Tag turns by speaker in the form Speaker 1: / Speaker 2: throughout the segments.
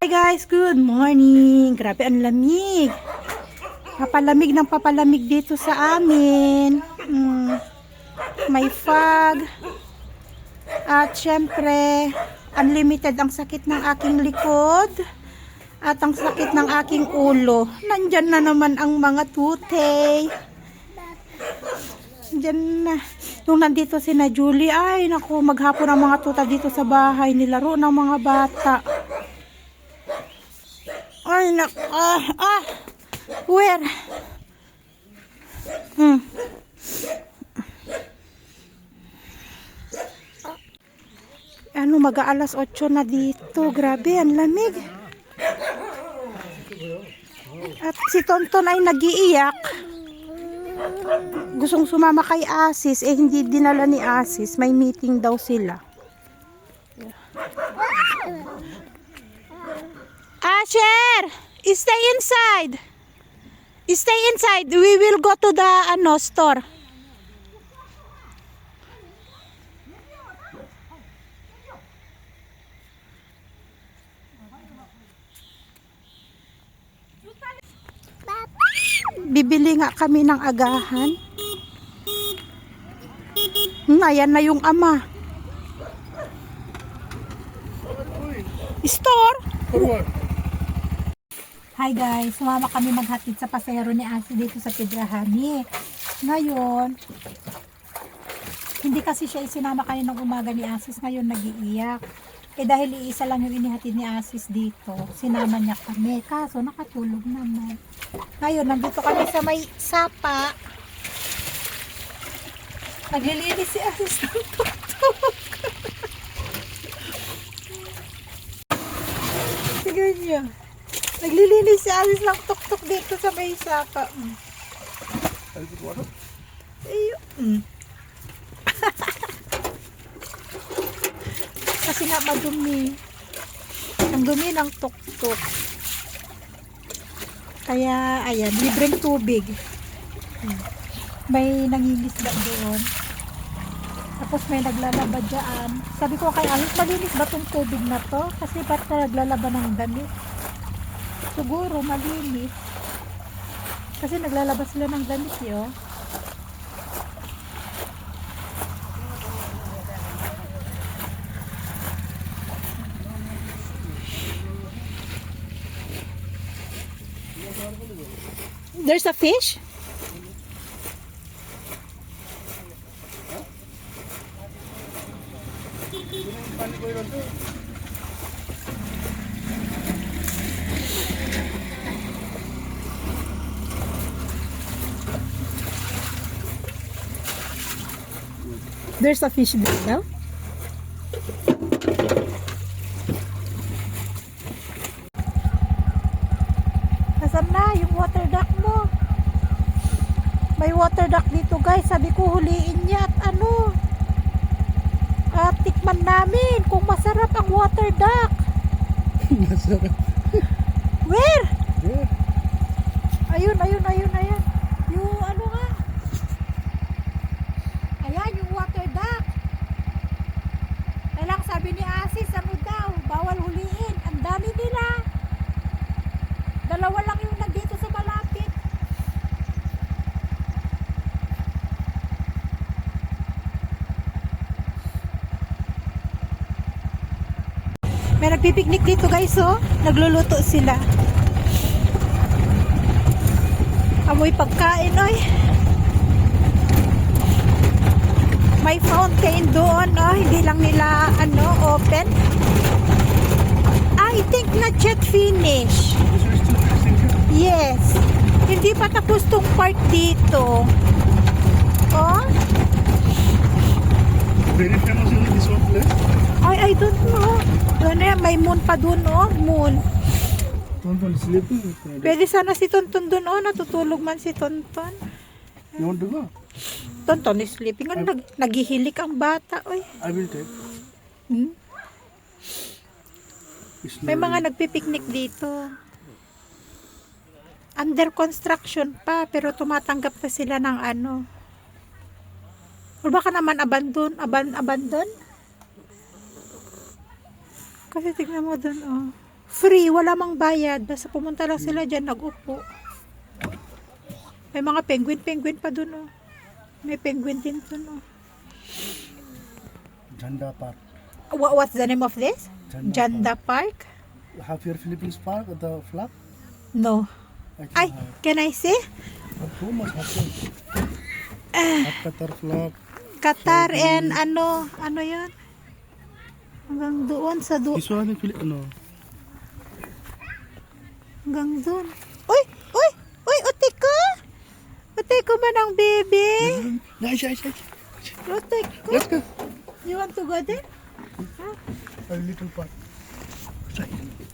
Speaker 1: Hi guys, good morning. Grabe ang lamig. Papalamig ng papalamig dito sa amin. May fog. At syempre, unlimited ang sakit ng aking likod. At ang sakit ng aking ulo. Nandyan na naman ang mga tute. Nandyan na. Nung nandito si na Julie, ay naku, maghapon ang mga tuta dito sa bahay. Nilaro ng mga bata. Ay naku, where? Ano, mag-aalas 8 na dito. Grabe, ang lamig. At si Tonton ay nag-iiyak. Gustong sumama kay Asis, eh hindi dinala ni Asis. May meeting daw sila. Asher! Stay inside! Stay inside! We will go to the store. Bibili nga kami ng agahan. Ayan na yung ama. Store? Hi guys, sumama kami maghatid sa pasero ni Asi dito sa Pedrahani. Ngayon, hindi kasi siya isinama kayo ng umaga ni Asis, ngayon nag-iiyak. Eh dahil iisa lang yung inihatid ni Asis dito, sinama niya kami. Kaso nakatulog naman. Ngayon, nandito kami sa may sapa. Naglilinis si Asis ng tuktok. Tignan niyo. Naglilinis si Asis ng tuktok dito sa may sapa. Ayun. Kasi nga madumi. Ang dumi ng tuktok. Kaya, ayan, libreng tubig. May nangilisda doon. Tapos may naglalaba dyan. Sabi ko kay Alis, malinis ba itong tubig na to? Kasi ba't na naglalaba ng damit? Siguro, malinis. Kasi naglalaba sila ng damit, yun. There's a fish? There's a fish there, no? Nasaan na yung water duck mo? May water duck dito guys. Sabi ko huliin niya at tikman namin kung masarap ang water duck.
Speaker 2: Masarap.
Speaker 1: Where?
Speaker 2: Yeah.
Speaker 1: Ayun. Yung ano nga? Ayan, yung water duck. Kailang sabi ni Asis, ano daw, bawal huliin. Ang dami nila. Dalawa lang yung nandito sa malapit. May nagpipiknik dito guys, oh. Nagluluto sila. Amoy pagkain, oy. May fountain doon, oh. Hindi lang nila, open. I think not yet finish. Yes. Hindi pa tapos tong part dito. Oh.
Speaker 2: Very famous in this one place.
Speaker 1: I don't know. Doon yan, may moon pa doon, oh. Moon.
Speaker 2: Tonton sleeping.
Speaker 1: Pwede sana si Tonton doon, oh. Natutulog man si Tonton.
Speaker 2: You want to go?
Speaker 1: Tonton is sleeping. Naghihilik ang bata, oy.
Speaker 2: I will take.
Speaker 1: May mga nagpipiknik dito. Under construction pa, pero tumatanggap na sila ng O baka naman abandon? Kasi tignan mo dun, oh. Free, wala mang bayad. Basta pumunta lang sila dyan, nag-upo. May mga penguin pa dun, oh. May penguin din dun, oh.
Speaker 2: Janda Park.
Speaker 1: What's the name of this?
Speaker 2: Janda
Speaker 1: Janda Park?
Speaker 2: Have your Philippines Park at the flag?
Speaker 1: No.
Speaker 2: I think
Speaker 1: Ay,
Speaker 2: have.
Speaker 1: can I see?
Speaker 2: But too much happen. At Qatar flag.
Speaker 1: Qatar and ano yun? Hanggang doon sa
Speaker 2: This one in no.
Speaker 1: hanggang doon. Uy! Utiko! Utiko ba ng baby?
Speaker 2: Nice.
Speaker 1: Utiko!
Speaker 2: Let's go.
Speaker 1: You want to go there?
Speaker 2: A little park.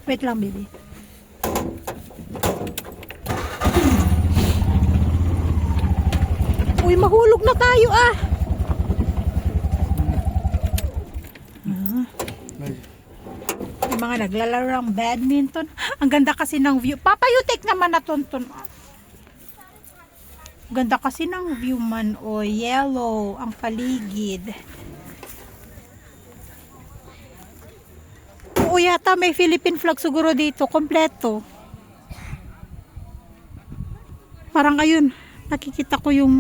Speaker 1: Wait lang, baby. Uy, mahulog na tayo ah!
Speaker 2: Nice.
Speaker 1: Yung mga naglalaro ng badminton. Ang ganda kasi ng view. Papa, you take naman na tonton. Ganda kasi ng view man. O, yellow ang paligid. Oo, yata may Philippine flag siguro dito. Kompleto. Parang ayun. Nakikita ko yung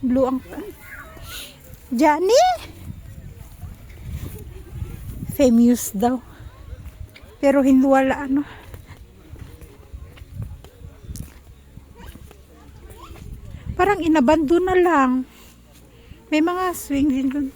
Speaker 1: blue ang... Johnny! Famous daw. Pero hindi wala parang inabando na lang. May mga swing din doon.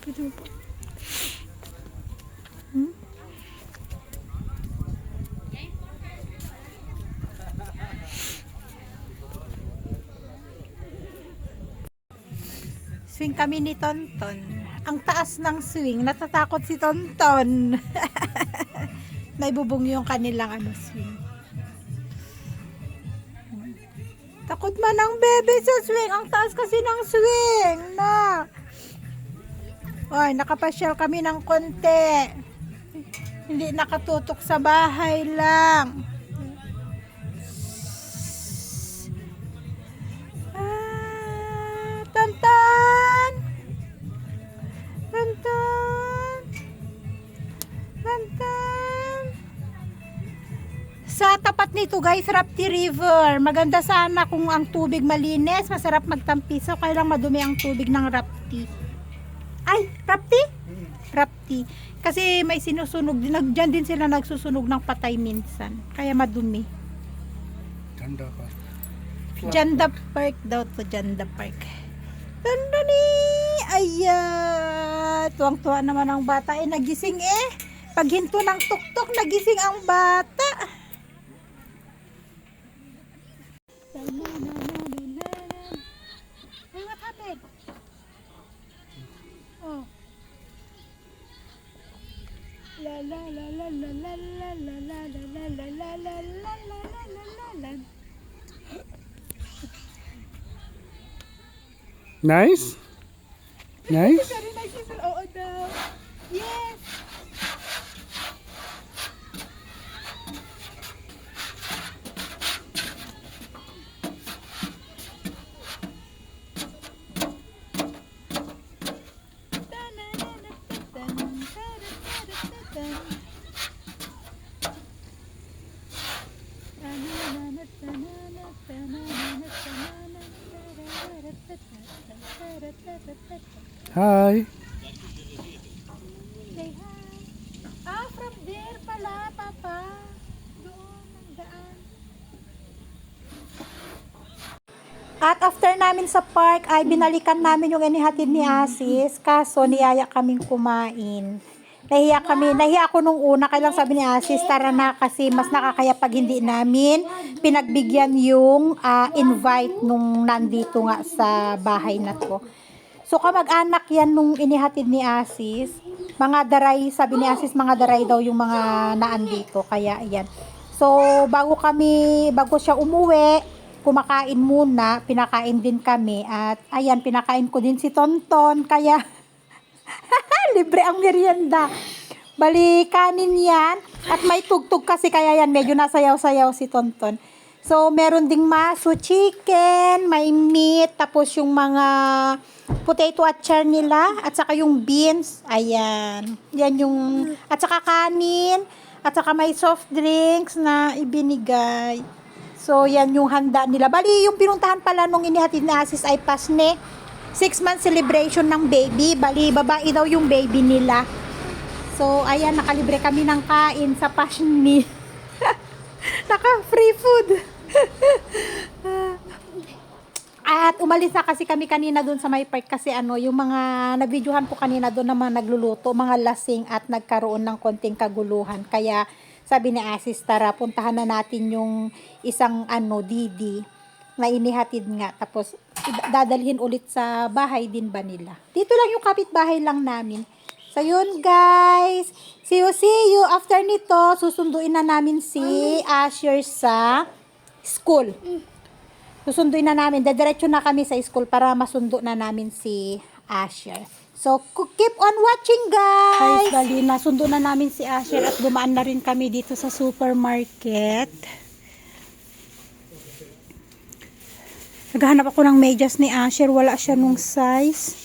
Speaker 1: Swing kami ni Tonton. Ang taas ng swing, natatakot si Tonton. Naibubong yung kanilang swing. Takot man ang baby sa swing. Ang taas kasi ng swing. Na. Ay, nakapasyal kami ng konti. Hindi nakatutok sa bahay lang. Tantan! Tantan! Tantan! Sa tapat nito guys, Rapti River. Maganda sana kung ang tubig malinis. Masarap magtampisaw. Kaya lang madumi ang tubig ng Rapti. Ay, Rapti? Rapti. Kasi may sinusunog din. Diyan din sila nagsusunog ng patay minsan. Kaya madumi.
Speaker 2: Janda Park.
Speaker 1: Janda Park daw to. Janda Park. Tandani! Ayan! Tuwang-tuwa naman ang bata. Nagising eh. Pag hinto ng tuktok, nagising ang bata. Hey, what happened? Oh. La la la la la la la la la la la la la la la la la.
Speaker 2: Nice. Nice.
Speaker 1: Very nice, sister. Oo daw. Yes.
Speaker 2: Hi.
Speaker 1: Say hi. From there pala, Papa. Doon ang daan. At after namin sa park, ay binalikan namin yung inihatid ni Asis. Kaso niyaya kaming kumain. Nahiya ako nung una. Kailang sabi ni Asis, tara na kasi mas nakakaya pag hindi namin pinagbigyan yung invite nung nandito nga sa bahay na to. So kamag-anak yan nung inihatid ni Asis. Mga daray, sabi ni Asis, mga daray daw yung mga naandito. Kaya ayan. So bago siya umuwi, kumakain muna, pinakain din kami. At ayan, pinakain ko din si Tonton. Kaya libre ang merienda. Bali, kanin yan. At may tugtog kasi kaya yan, medyo nasayaw-sayaw si Tonton. So, meron ding maso, chicken, may meat, tapos yung mga potato atchar nila, at saka yung beans. Ayan. Yan yung, at saka kanin. At saka may soft drinks na ibinigay. So, yan yung handa nila. Bali, yung pinuntahan pala nung inihatid ni Asis ay Pasne. 6-month celebration ng baby. Bali, babae daw yung baby nila. So, ayan, nakalibre kami ng kain sa Pasne. Naka-free food. At umalis na kasi kami kanina doon sa may park kasi yung mga nabidyohan ko kanina doon na mga nagluluto, mga lasing at nagkaroon ng konting kaguluhan. Kaya sabi ni Asis, tara puntahan na natin yung isang Didi na inihatid nga. Tapos dadalhin ulit sa bahay din ba nila. Dito lang yung kapitbahay lang namin. So yun guys, see you. After nito, susunduin na namin si Asher sa school. Susunduin na namin. Dediretso na kami sa school para masundo na namin si Asher. So, keep on watching, guys! Bali, nasundo na namin si Asher at dumaan na rin kami dito sa supermarket. Naghahanap ako ng medyas ni Asher. Wala siya nung size.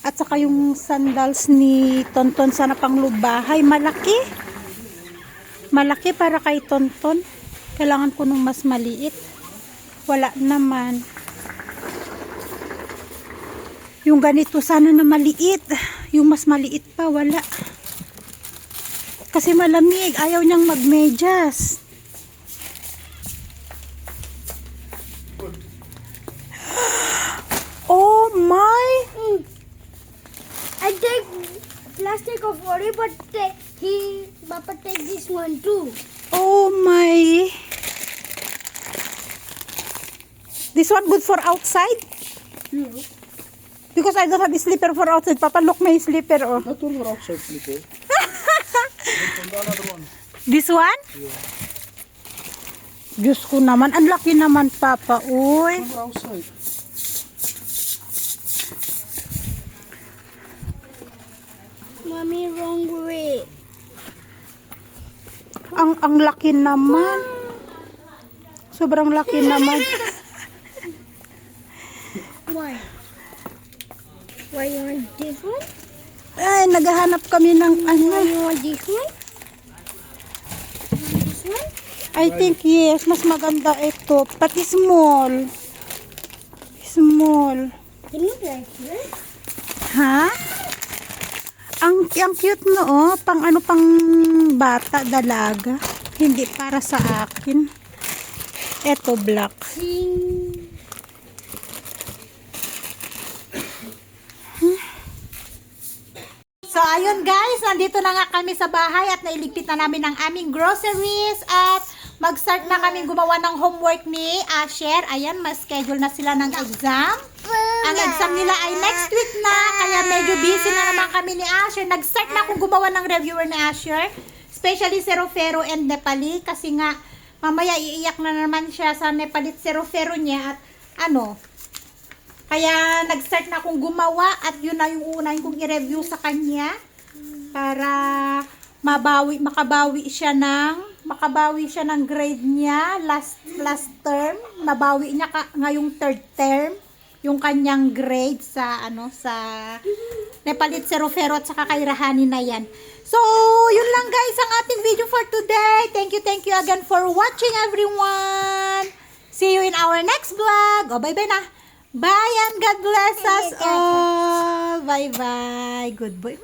Speaker 1: At saka yung sandals ni Tonton sana panglubahay. Malaki. Malaki para kay Tonton. Kailangan ko nung mas maliit. Wala naman. Yung ganito sana na maliit. Yung mas maliit pa, wala. Kasi malamig. Ayaw niyang magmedyas. Oh my!
Speaker 3: I take plastic of worry, but Papa take this one too.
Speaker 1: Oh my! This one good for outside?
Speaker 2: Yeah.
Speaker 1: Because I don't have a slipper for outside. Papa, look my slipper. Oh.
Speaker 2: Not all for outside slipper. Another one.
Speaker 1: This one?
Speaker 2: Yeah.
Speaker 1: Diyos ko naman. Ang laki naman, Papa. Uy.
Speaker 2: For outside.
Speaker 3: Mommy, wrong way.
Speaker 1: Ang laki naman. Sobrang laki naman.
Speaker 3: Why? Why you want this one?
Speaker 1: Ay, naghahanap kami ng
Speaker 3: Why you want this one? You want this one?
Speaker 1: I think yes, mas maganda ito. Pati small. Small.
Speaker 3: Can you like this?
Speaker 1: Ha? Ang cute no, pang pang bata, dalaga. Hindi para sa akin. Ito black. So, ayun guys, nandito na nga kami sa bahay at nailigpit na namin ang aming groceries at mag-start na kami gumawa ng homework ni Asher. Ayan, mas-schedule na sila ng exam. Ang exam nila ay next week na, kaya medyo busy na naman kami ni Asher. Nag-start na akong gumawa ng reviewer ni Asher, especially Serofero and Nepali, kasi nga, mamaya iiyak na naman siya sa Nepali Serofero niya at kaya nag-start na akong gumawa at yun na yung unahin kong i-review sa kanya para makabawi siya ng grade niya last term. Mabawi niya ngayong third term yung kanyang grade sa sa Nepalit Serofero at saka kay Rahani na yan. So, yun lang guys ang ating video for today. Thank you again for watching everyone. See you in our next vlog. Bye-bye na. Bye and God bless us all. Bye-bye. Good boy.